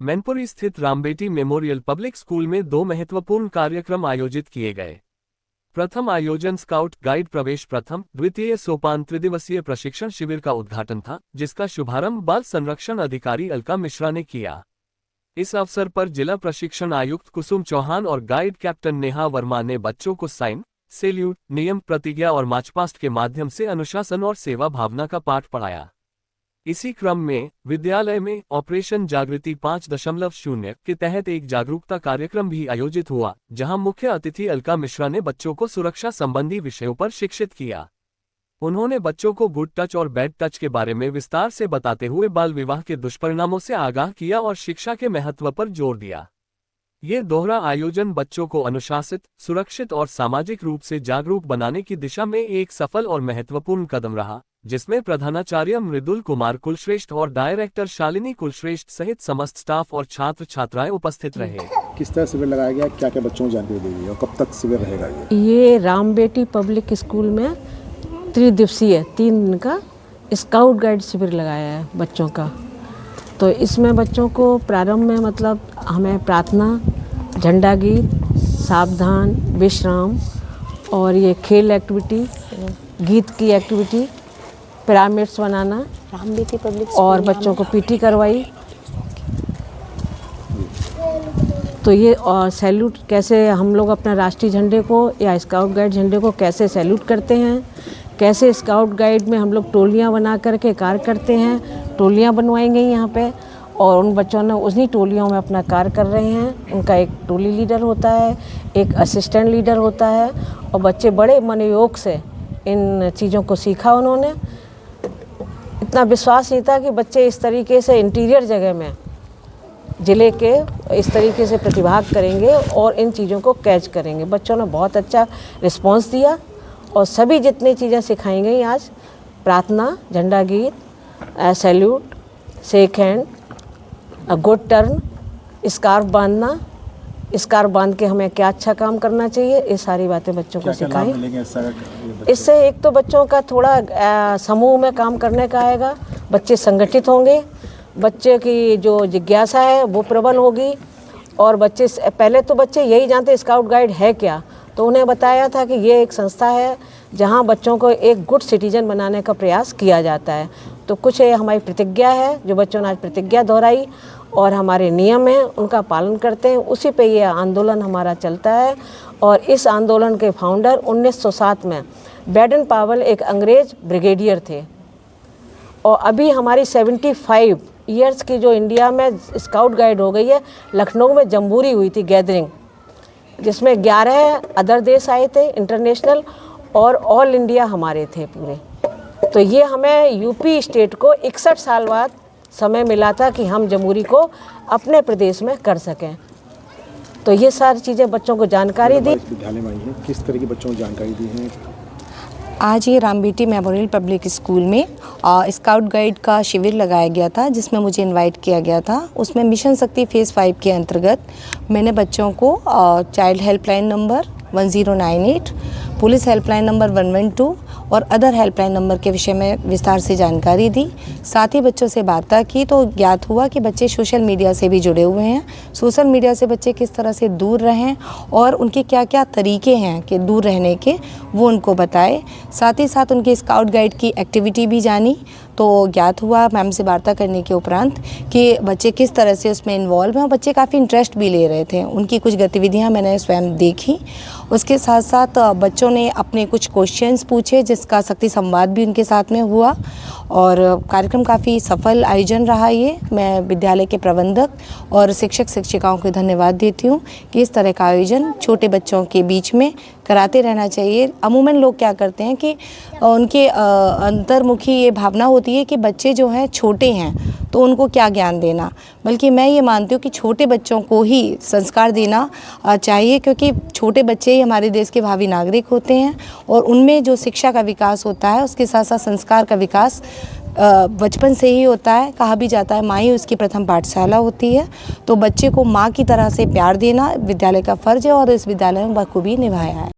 मैनपुरी स्थित Rambeti memorial public school में दो महत्वपूर्ण कार्यक्रम आयोजित किए गए। प्रथम आयोजन स्काउट गाइड प्रवेश प्रथम द्वितीय सोपान त्रिदिवसीय प्रशिक्षण शिविर का उद्घाटन था, जिसका शुभारंभ बाल संरक्षण अधिकारी अलका मिश्रा ने किया। इस अवसर पर जिला प्रशिक्षण आयुक्त कुसुम चौहान और गाइड कैप्टन नेहा वर्मा ने बच्चों को साइन, सैल्यूट, नियम, प्रतिज्ञा और मार्चपास्ट के माध्यम से अनुशासन और सेवा भावना का पाठ पढ़ाया। इसी क्रम में विद्यालय में ऑपरेशन जागृति 5.0 के तहत एक जागरूकता कार्यक्रम भी आयोजित हुआ, जहां मुख्य अतिथि अलका मिश्रा ने बच्चों को सुरक्षा संबंधी विषयों पर शिक्षित किया। उन्होंने बच्चों को गुड टच और बैड टच के बारे में विस्तार से बताते हुए बाल विवाह के दुष्परिणामों से आगाह किया और शिक्षा के महत्व पर जोर दिया। ये दोहरा आयोजन बच्चों को अनुशासित, सुरक्षित और सामाजिक रूप से जागरूक बनाने की दिशा में एक सफल और महत्वपूर्ण कदम रहा, जिसमें प्रधानाचार्य मृदुल कुमार कुलश्रेष्ठ और डायरेक्टर शालिनी कुलश्रेष्ठ सहित समस्त स्टाफ और छात्र छात्राएं उपस्थित रहे। किस तरह शिविर लगाया गया, क्या क्या बच्चों को जानकारी दी गई और कब तक शिविर रहेगा? ये रामबेटी पब्लिक स्कूल में त्रिदिवसीय 3 दिन का स्काउट गाइड शिविर लगाया है बच्चों का। तो इसमें बच्चों को प्रारंभ में मतलब हमें प्रार्थना, झंडा गीत, सावधान, विश्राम और ये खेल एक्टिविटी, गीत की एक्टिविटी, पिरामिड्स बनाना रामबेटी पब्लिक और बच्चों को पीटी करवाई। तो ये और सैल्यूट कैसे हम लोग अपना राष्ट्रीय झंडे को या स्काउट गाइड झंडे को कैसे सैल्यूट करते हैं, कैसे स्काउट गाइड में हम लोग टोलियां बना करके कार्य करते हैं। टोलियां बनवाई गई यहाँ पे और उन बच्चों ने उन्हीं टोलियों में अपना कार्य कर रहे हैं। उनका एक टोली लीडर होता है, एक असिस्टेंट लीडर होता है और बच्चे बड़े मनोयोग से इन चीज़ों को सीखा। उन्होंने इतना विश्वास नहीं था कि बच्चे इस तरीके से इंटीरियर जगह में ज़िले के इस तरीके से प्रतिभाग करेंगे और इन चीज़ों को कैच करेंगे। बच्चों ने बहुत अच्छा रिस्पांस दिया और सभी जितनी चीज़ें सिखाई गई आज, प्रार्थना, झंडा गीत, salute, shake hand, good turn, scarf बांधना, स्कार्फ बांध के हमें क्या अच्छा काम करना चाहिए, ये सारी बातें बच्चों को सिखाई। इससे एक तो बच्चों का थोड़ा समूह में काम करने का आएगा, बच्चे संगठित होंगे, बच्चे की जो जिज्ञासा है वो प्रबल होगी। और बच्चे पहले तो बच्चे यही जानते स्काउट गाइड है क्या, तो उन्हें बताया था कि ये एक संस्था है जहां बच्चों को एक गुड सिटीजन बनाने का प्रयास किया जाता है। तो कुछ हमारी प्रतिज्ञा है जो बच्चों ने आज प्रतिज्ञा दोहराई और हमारे नियम हैं उनका पालन करते हैं, उसी पे ये आंदोलन हमारा चलता है। और इस आंदोलन के फाउंडर 1907 में बैडन पावल एक अंग्रेज ब्रिगेडियर थे और अभी हमारी 75 ईयर्स की जो इंडिया में स्काउट गाइड हो गई है। लखनऊ में जम्बूरी हुई थी गैदरिंग, जिसमें 11 अदर देश आए थे इंटरनेशनल और ऑल इंडिया हमारे थे पूरे। तो ये हमें यूपी स्टेट को 61 साल बाद समय मिला था कि हम जमहूरी को अपने प्रदेश में कर सकें। तो ये सारी चीज़ें बच्चों को जानकारी दी। विद्यालय में आई है, किस तरह की बच्चों को जानकारी दी है? आज ये रामबेटी मेमोरियल पब्लिक स्कूल में स्काउट गाइड का शिविर लगाया गया था, जिसमें मुझे इनवाइट किया गया था। उसमें मिशन शक्ति फेज़ 5 के अंतर्गत मैंने बच्चों को child helpline number 1098, police helpline number 112 और अदर हेल्पलाइन नंबर के विषय में विस्तार से जानकारी दी। साथ ही बच्चों से वार्ता की तो ज्ञात हुआ कि बच्चे सोशल मीडिया से भी जुड़े हुए हैं। सोशल मीडिया से बच्चे किस तरह से दूर रहें और उनके क्या क्या तरीके हैं कि दूर रहने के, वो उनको बताए। साथ ही साथ उनके स्काउट गाइड की एक्टिविटी भी जानी। तो ज्ञात हुआ मैम से वार्ता करने के उपरांत कि बच्चे किस तरह से उसमें इन्वॉल्व हैं और बच्चे काफ़ी इंटरेस्ट भी ले रहे थे। उनकी कुछ गतिविधियां मैंने स्वयं देखी। उसके साथ साथ बच्चों ने अपने कुछ क्वेश्चंस पूछे, जिसका शक्ति संवाद भी उनके साथ में हुआ और कार्यक्रम काफ़ी सफल आयोजन रहा। ये मैं विद्यालय के प्रबंधक और शिक्षक शिक्षिकाओं को धन्यवाद देती हूँ कि इस तरह का आयोजन छोटे बच्चों के बीच में कराते रहना चाहिए। अमूमन लोग क्या करते हैं कि उनके अंतर्मुखी ये भावना होती है कि बच्चे जो हैं छोटे हैं तो उनको क्या ज्ञान देना, बल्कि मैं ये मानती हूँ कि छोटे बच्चों को ही संस्कार देना चाहिए, क्योंकि छोटे बच्चे ही हमारे देश के भावी नागरिक होते हैं और उनमें जो शिक्षा का विकास होता है उसके साथ साथ संस्कार का विकास बचपन से ही होता है। कहा भी जाता है माँ ही उसकी प्रथम पाठशाला होती है। तो बच्चे को माँ की तरह से प्यार देना विद्यालय का फ़र्ज़ है और इस विद्यालय में बखूबी निभाया है।